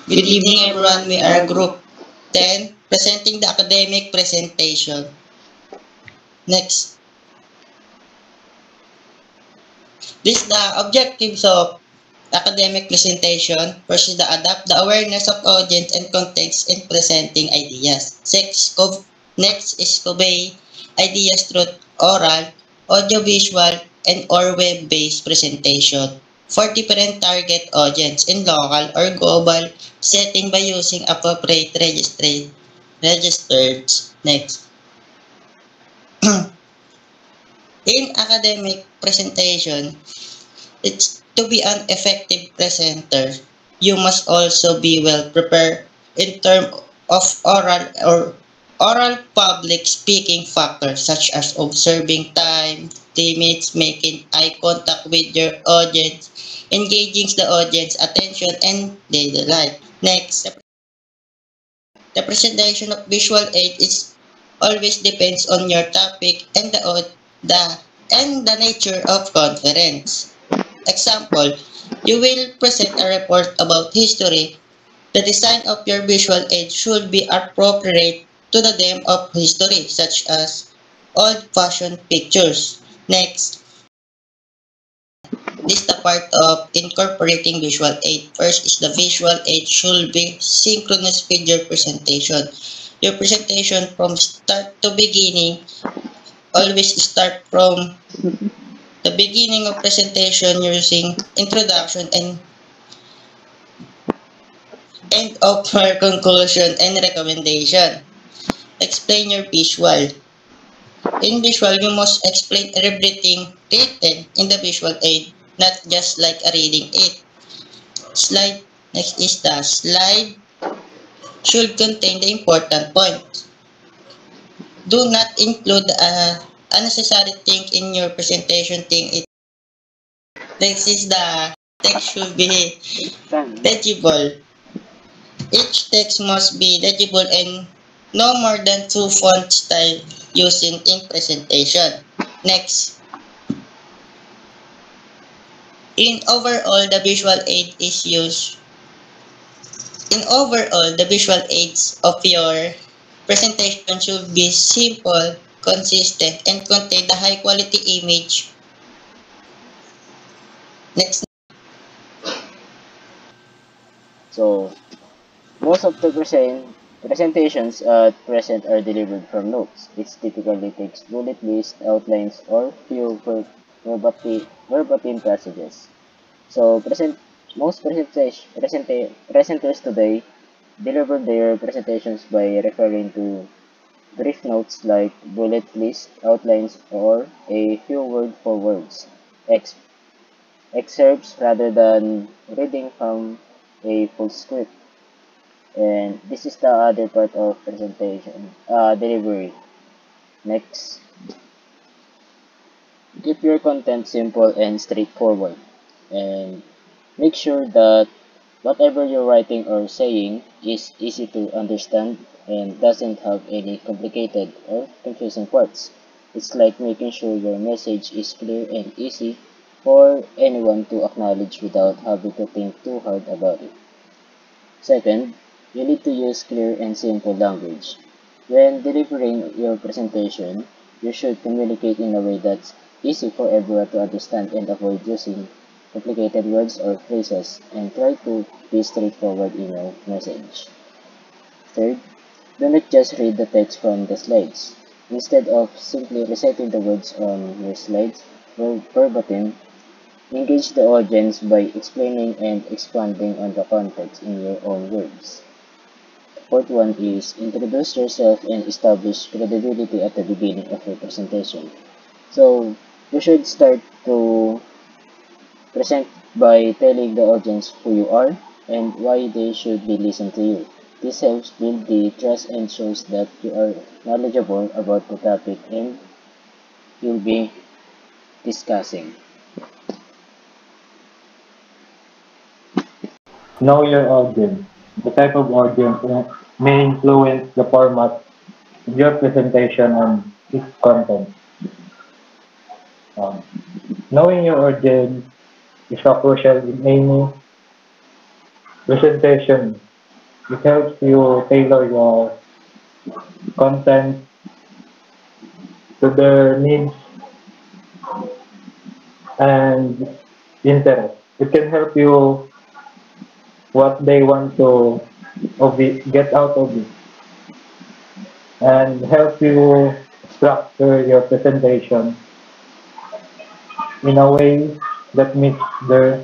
Good evening everyone, we are group 10 presenting the academic presentation. Next. This is the objectives of academic presentation. First is the adapt the awareness of audience and context in presenting ideas. Next is convey ideas through oral, audiovisual, and or web-based presentation for different target audience in local or global setting by using appropriate registered. Next. In academic presentation, it's to be an effective presenter, you must also be well prepared in terms of oral public speaking factors such as observing time, limits, making eye contact with your audience, engaging the audience attention and daily life. Next, the presentation of visual aid is always depends on your topic and the nature of conference. Example, you will present a report about history. The design of your visual aid should be appropriate to the theme of history, such as old-fashioned pictures. Next, this is the part of incorporating visual aid. First is the visual aid should be synchronous with your presentation. Your presentation from start to beginning always start from the beginning of presentation using introduction and end of our conclusion and recommendation. Explain your visual. In visual, you must explain everything written in the visual aid, not just like a reading it. Slide. Next is the slide should contain the important points. Do not include unnecessary thing in your presentation thing. Next is the text should be legible. Each text must be legible and no more than 2 font style using in presentation. Next. In overall, the visual aid is used. In overall, the visual aids of your presentation should be simple, consistent, and contain the high quality image. Next. So, most of the presentations at present are delivered from notes, which typically takes bullet lists, outlines, or few verbatim passages. So, most presenters today deliver their presentations by referring to brief notes like bullet lists, outlines, or a few word for words excerpts rather than reading from a full script. And this is the other part of presentation delivery. Next, keep your content simple and straightforward, and make sure that whatever you're writing or saying is easy to understand and doesn't have any complicated or confusing parts. It's like making sure your message is clear and easy for anyone to acknowledge without having to think too hard about it. Second, you need to use clear and simple language. When delivering your presentation, you should communicate in a way that's easy for everyone to understand and avoid using complicated words or phrases, and try to be straightforward in your message. Third, do not just read the text from the slides. Instead of simply reciting the words on your slides verbatim, engage the audience by explaining and expanding on the context in your own words. Fourth one is introduce yourself and establish credibility at the beginning of your presentation. So you should start to present by telling the audience who you are and why they should be listening to you. This helps build the trust and shows that you are knowledgeable about the topic and you'll be discussing. Know your audience. The type of audience may influence the format of your presentation and its content. Um, Knowing your audience is a crucial in any presentation It helps you tailor your content to their needs and interest. It can help you what they want to get out of it and help you structure your presentation in a way that meets their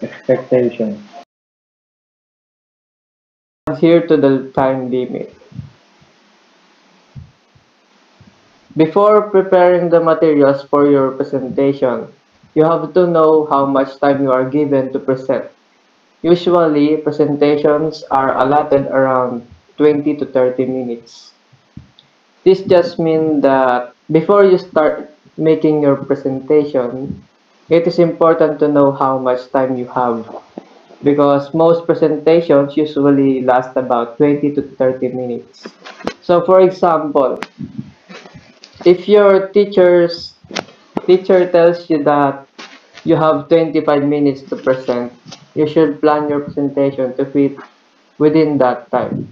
expectations. Adhere to the time limit. Before preparing the materials for your presentation, you have to know how much time you are given to present. Usually, presentations are allotted around 20 to 30 minutes. This just means that before you start making your presentation, it is important to know how much time you have because most presentations usually last about 20 to 30 minutes. So for example, if your teacher tells you that you have 25 minutes to present, you should plan your presentation to fit within that time.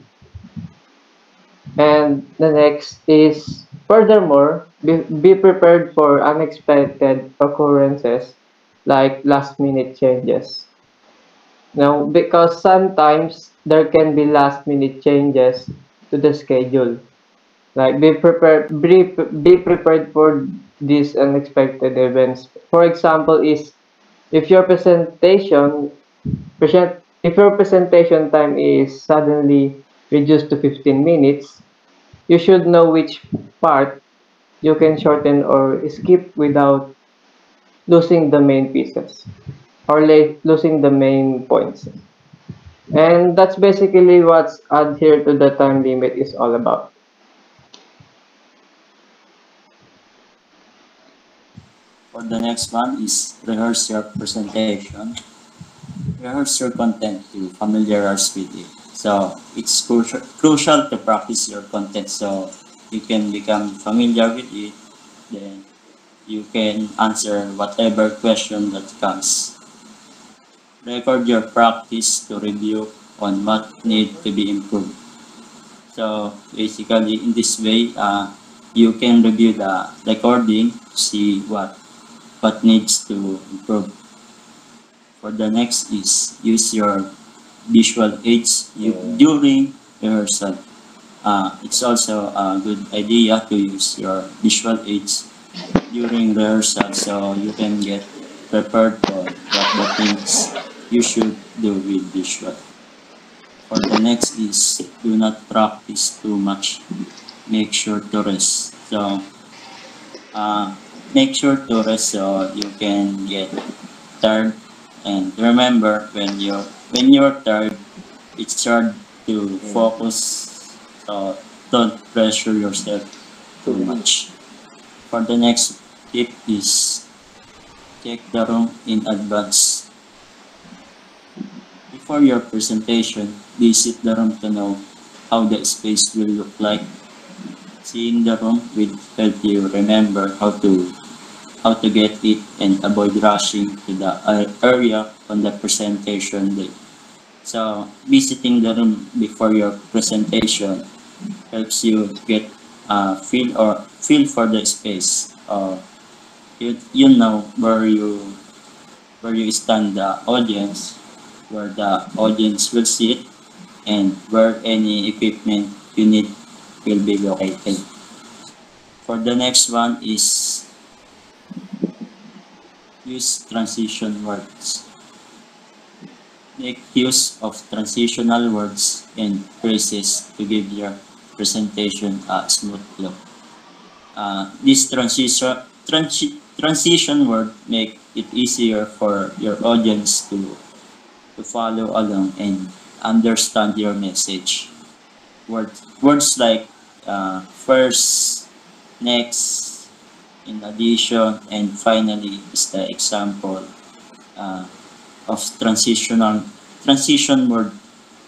And the next is, furthermore, be prepared for unexpected occurrences like last minute changes. Now, because sometimes there can be last minute changes to the schedule. Like be prepared for these unexpected events. For example, is if your if your presentation time is suddenly reduced to 15 minutes, you should know which part you can shorten or skip without losing the main pieces or losing the main points. And that's basically what's adhere to the time limit is all about. For the next one is rehearse your presentation. Rehearse your content to familiarize with it. So it's crucial to practice your content so you can become familiar with it. Then you can answer whatever question that comes. Record your practice to review on what need to be improved. So basically in this way, you can review the recording to see what needs to improve. For the next is use your visual aids during rehearsal. It's also a good idea to use your visual aids during rehearsal so you can get prepared for what the things you should do with visual. For the next is do not practice too much. Make sure to rest. So make sure to rest so you can get tired. And remember, when you're tired, it's hard to focus. So don't pressure yourself too much. For the next tip is check the room in advance. Before your presentation, visit the room to know how the space will look like. Seeing the room will help you remember how to get it and avoid rushing to the area on the presentation day. So visiting the room before your presentation helps you get feel for the space. You know where you stand the audience, where the audience will sit, and where any equipment you need will be located. For the next one is use transition words. Make use of transitional words and phrases to give your presentation a smooth look. This transition word make it easier for your audience to follow along and understand your message. Words like first, next, in addition, and finally is the example of transition word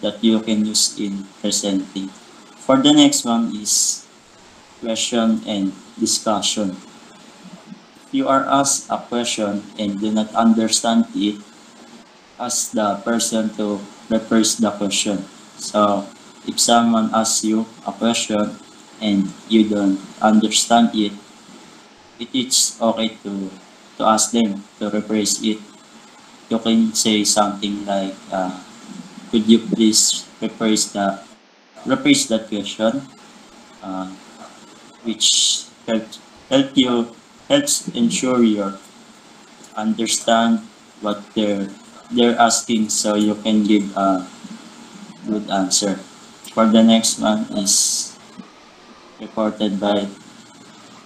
that you can use in presenting. For the next one is question and discussion. If you are asked a question and do not understand it, ask the person to rephrase the question. So if someone asks you a question and you don't understand it, it is okay to ask them to rephrase it. You can say something like, could you please rephrase that question, uh, which helps ensure you understand what they're asking, so you can give a good answer. For the next one is reported by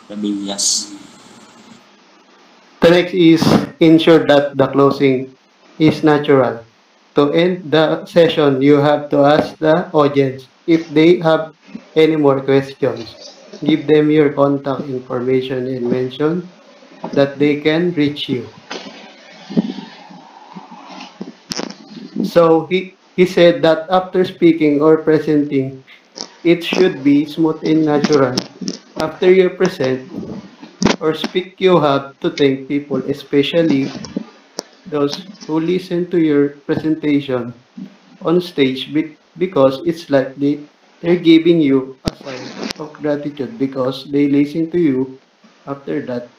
Rebellious. The next is ensure that the closing is natural. To end the session, you have to ask the audience if they have any more questions. Give them your contact information and mention that they can reach you. So he said that after speaking or presenting, it should be smooth and natural. After you present or speak, you have to thank people, especially those who listen to your presentation on stage because it's like they're giving you a sign of gratitude because they listen to you. After that,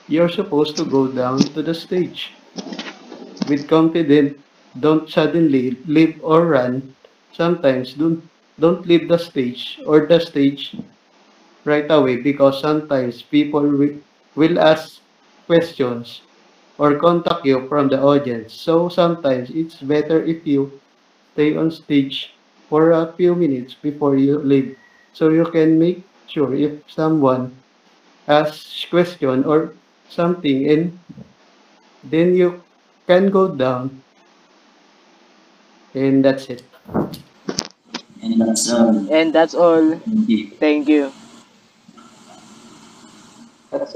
you're supposed to go down to the stage with confidence. Don't suddenly leave or run. Sometimes don't leave the stage or the stage right away because sometimes people will ask questions or contact you from the audience. So sometimes it's better if you stay on stage for a few minutes before you leave so you can make sure if someone asks question or something and then you can go down and that's it. And that's all. And that's all. Thank you. Thank you. That's